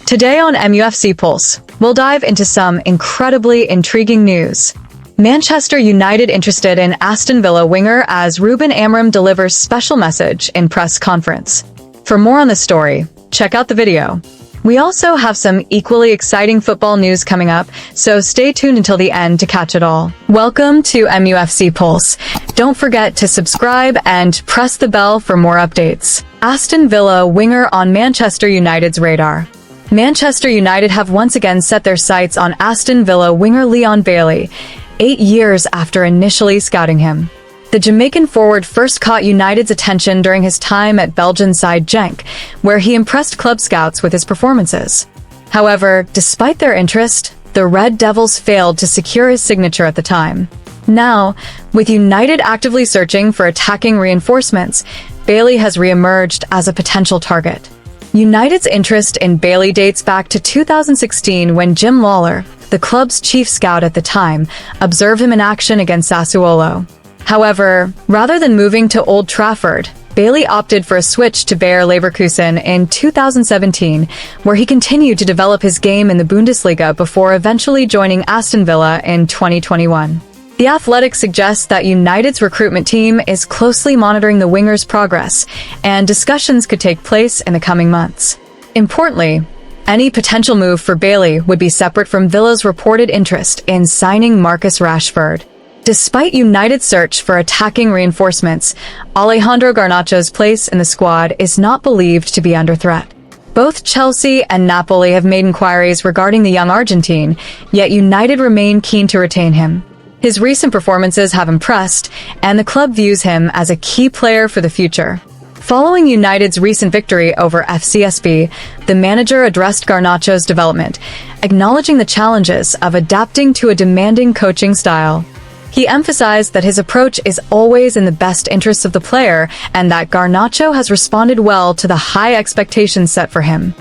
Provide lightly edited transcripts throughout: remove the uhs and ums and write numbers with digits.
Today on MUFC Pulse, we'll dive into some incredibly intriguing news. Manchester United interested in Aston Villa winger as Ruben Amorim delivers special message in press conference. For more on the story, check out the video. We also have some equally exciting football news coming up, so stay tuned until the end to catch it all. Welcome to MUFC Pulse. Don't forget to subscribe and press the bell for more updates. Aston Villa winger on Manchester United's radar. Manchester United have once again set their sights on Aston Villa winger Leon Bailey, 8 years after initially scouting him. The Jamaican forward first caught United's attention during his time at Belgian side Genk, where he impressed club scouts with his performances. However, despite their interest, the Red Devils failed to secure his signature at the time. Now, with United actively searching for attacking reinforcements, Bailey has re-emerged as a potential target. United's interest in Bailey dates back to 2016 when Jim Lawler, the club's chief scout at the time, observed him in action against Sassuolo. However, rather than moving to Old Trafford, Bailey opted for a switch to Bayer Leverkusen in 2017, where he continued to develop his game in the Bundesliga before eventually joining Aston Villa in 2021. The Athletic suggests that United's recruitment team is closely monitoring the winger's progress, and discussions could take place in the coming months. Importantly, any potential move for Bailey would be separate from Villa's reported interest in signing Marcus Rashford. Despite United's search for attacking reinforcements, Alejandro Garnacho's place in the squad is not believed to be under threat. Both Chelsea and Napoli have made inquiries regarding the young Argentine, yet United remain keen to retain him. His recent performances have impressed, and the club views him as a key player for the future. Following United's recent victory over FCSB, the manager addressed Garnacho's development, acknowledging the challenges of adapting to a demanding coaching style. He emphasized that his approach is always in the best interests of the player and that Garnacho has responded well to the high expectations set for him.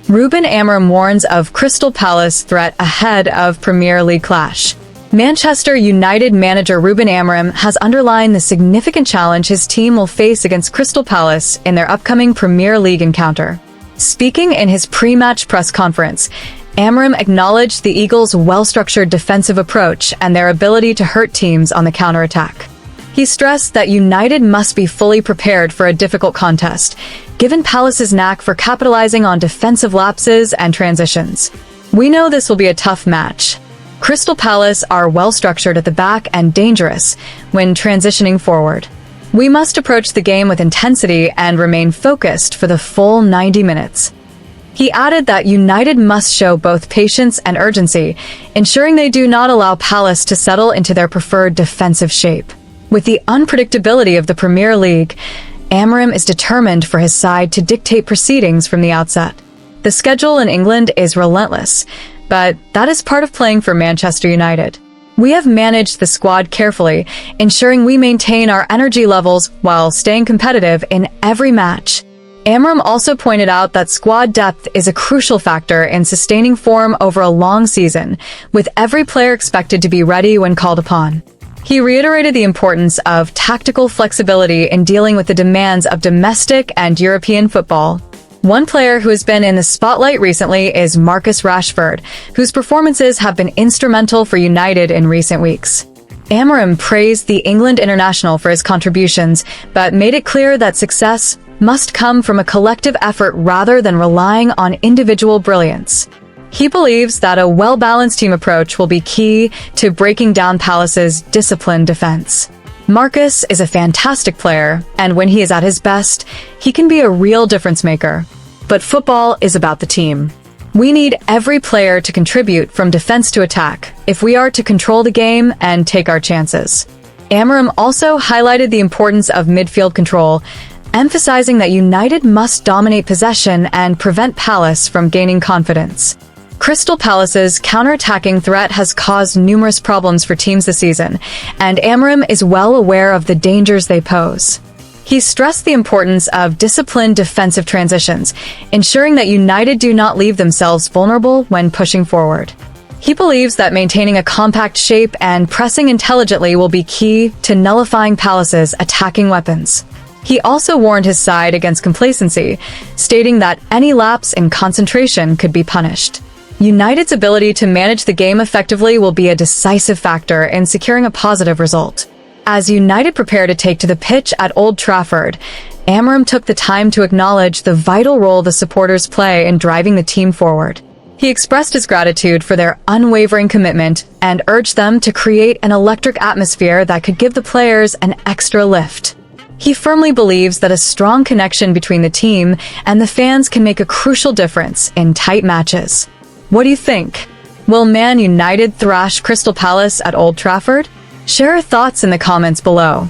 Ruben Amorim warns of Crystal Palace threat ahead of Premier League clash. Manchester United manager Ruben Amorim has underlined the significant challenge his team will face against Crystal Palace in their upcoming Premier League encounter. Speaking in his pre-match press conference, Amorim acknowledged the Eagles' well-structured defensive approach and their ability to hurt teams on the counter-attack. He stressed that United must be fully prepared for a difficult contest, given Palace's knack for capitalizing on defensive lapses and transitions. "We know this will be a tough match. Crystal Palace are well-structured at the back and dangerous when transitioning forward. We must approach the game with intensity and remain focused for the full 90 minutes. He added that United must show both patience and urgency, ensuring they do not allow Palace to settle into their preferred defensive shape. With the unpredictability of the Premier League, Amorim is determined for his side to dictate proceedings from the outset. The schedule in England is relentless, but that is part of playing for Manchester United. We have managed the squad carefully, ensuring we maintain our energy levels while staying competitive in every match." Amorim also pointed out that squad depth is a crucial factor in sustaining form over a long season, with every player expected to be ready when called upon. He reiterated the importance of tactical flexibility in dealing with the demands of domestic and European football. One player who has been in the spotlight recently is Marcus Rashford, whose performances have been instrumental for United in recent weeks. Amorim praised the England international for his contributions, but made it clear that success must come from a collective effort rather than relying on individual brilliance. He believes that a well-balanced team approach will be key to breaking down Palace's disciplined defense. Marcus is a fantastic player, and when he is at his best, he can be a real difference maker. But football is about the team. We need every player to contribute from defense to attack if we are to control the game and take our chances. Amorim also highlighted the importance of midfield control, emphasizing that United must dominate possession and prevent Palace from gaining confidence. Crystal Palace's counter-attacking threat has caused numerous problems for teams this season, and Amorim is well aware of the dangers they pose. He stressed the importance of disciplined defensive transitions, ensuring that United do not leave themselves vulnerable when pushing forward. He believes that maintaining a compact shape and pressing intelligently will be key to nullifying Palace's attacking weapons. He also warned his side against complacency, stating that any lapse in concentration could be punished. United's ability to manage the game effectively will be a decisive factor in securing a positive result. As United prepare to take to the pitch at Old Trafford, Amorim took the time to acknowledge the vital role the supporters play in driving the team forward. He expressed his gratitude for their unwavering commitment and urged them to create an electric atmosphere that could give the players an extra lift. He firmly believes that a strong connection between the team and the fans can make a crucial difference in tight matches. What do you think? Will Man United thrash Crystal Palace at Old Trafford? Share your thoughts in the comments below.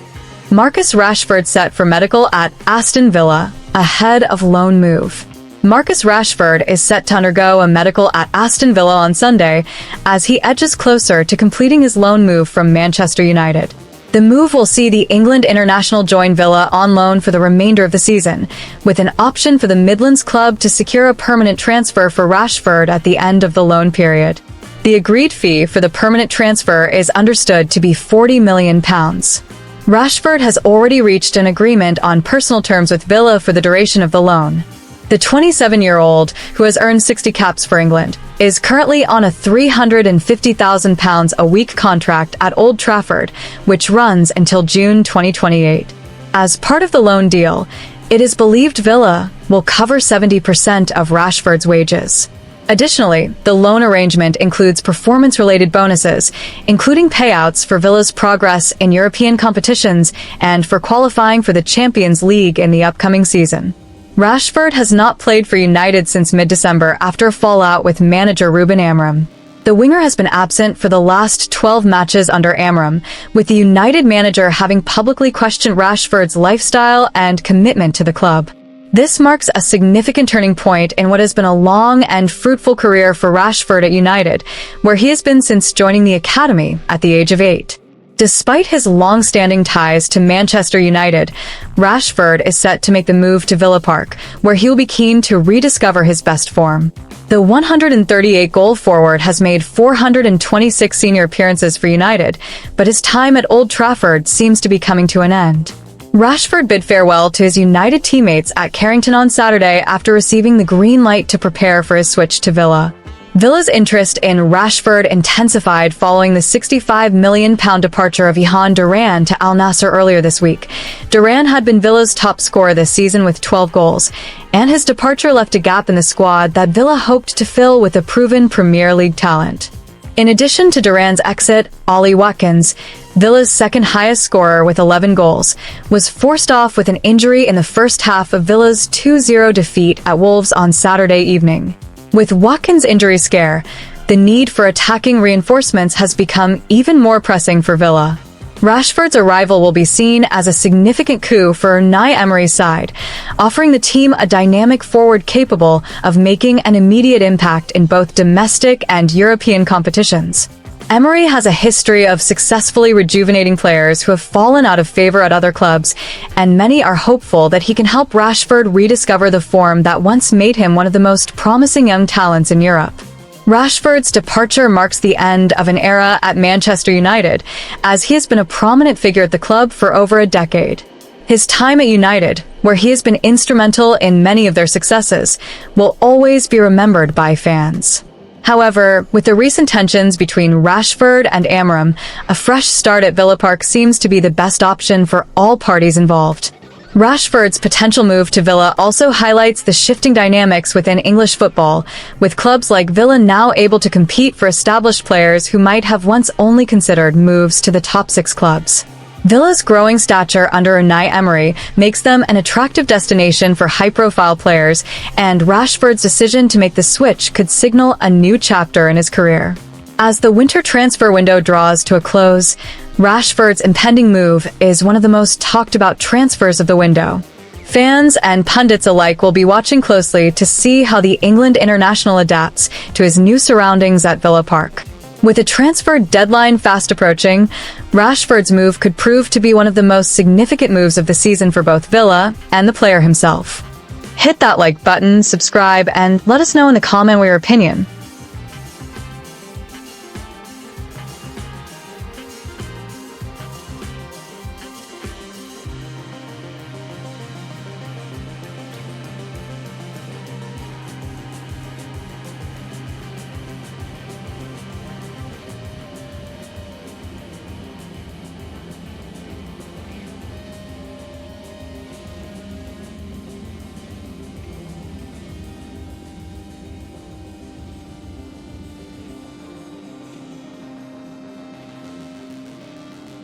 Marcus Rashford set for medical at Aston Villa, ahead of loan move. Marcus Rashford is set to undergo a medical at Aston Villa on Sunday as he edges closer to completing his loan move from Manchester United. The move will see the England international join Villa on loan for the remainder of the season, with an option for the Midlands club to secure a permanent transfer for Rashford at the end of the loan period. The agreed fee for the permanent transfer is understood to be £40 million. Rashford has already reached an agreement on personal terms with Villa for the duration of the loan. The 27-year-old, who has earned 60 caps for England, is currently on a £350,000 a week contract at Old Trafford, which runs until June 2028. As part of the loan deal, it is believed Villa will cover 70% of Rashford's wages. Additionally, the loan arrangement includes performance-related bonuses, including payouts for Villa's progress in European competitions and for qualifying for the Champions League in the upcoming season. Rashford has not played for United since mid-December after a fallout with manager Ruben Amorim. The winger has been absent for the last 12 matches under Amorim, with the United manager having publicly questioned Rashford's lifestyle and commitment to the club. This marks a significant turning point in what has been a long and fruitful career for Rashford at United, where he has been since joining the academy at the age of 8. Despite his long-standing ties to Manchester United, Rashford is set to make the move to Villa Park, where he will be keen to rediscover his best form. The 138-goal forward has made 426 senior appearances for United, but his time at Old Trafford seems to be coming to an end. Rashford bid farewell to his United teammates at Carrington on Saturday after receiving the green light to prepare for his switch to Villa. Villa's interest in Rashford intensified following the £65 million departure of Ihan Duran to Al Nassr earlier this week. Duran had been Villa's top scorer this season with 12 goals, and his departure left a gap in the squad that Villa hoped to fill with a proven Premier League talent. In addition to Duran's exit, Ollie Watkins, Villa's second highest scorer with 11 goals, was forced off with an injury in the first half of Villa's 2-0 defeat at Wolves on Saturday evening. With Watkins' injury scare, the need for attacking reinforcements has become even more pressing for Villa. Rashford's arrival will be seen as a significant coup for Unai Emery's side, offering the team a dynamic forward capable of making an immediate impact in both domestic and European competitions. Emery has a history of successfully rejuvenating players who have fallen out of favor at other clubs, and many are hopeful that he can help Rashford rediscover the form that once made him one of the most promising young talents in Europe. Rashford's departure marks the end of an era at Manchester United, as he has been a prominent figure at the club for over a decade. His time at United, where he has been instrumental in many of their successes, will always be remembered by fans. However, with the recent tensions between Rashford and Amorim, a fresh start at Villa Park seems to be the best option for all parties involved. Rashford's potential move to Villa also highlights the shifting dynamics within English football, with clubs like Villa now able to compete for established players who might have once only considered moves to the top 6 clubs. Villa's growing stature under Unai Emery makes them an attractive destination for high-profile players, and Rashford's decision to make the switch could signal a new chapter in his career. As the winter transfer window draws to a close, Rashford's impending move is one of the most talked-about transfers of the window. Fans and pundits alike will be watching closely to see how the England international adapts to his new surroundings at Villa Park. With a transfer deadline fast approaching, Rashford's move could prove to be one of the most significant moves of the season for both Villa and the player himself. Hit that like button, subscribe, and let us know in the comment your opinion.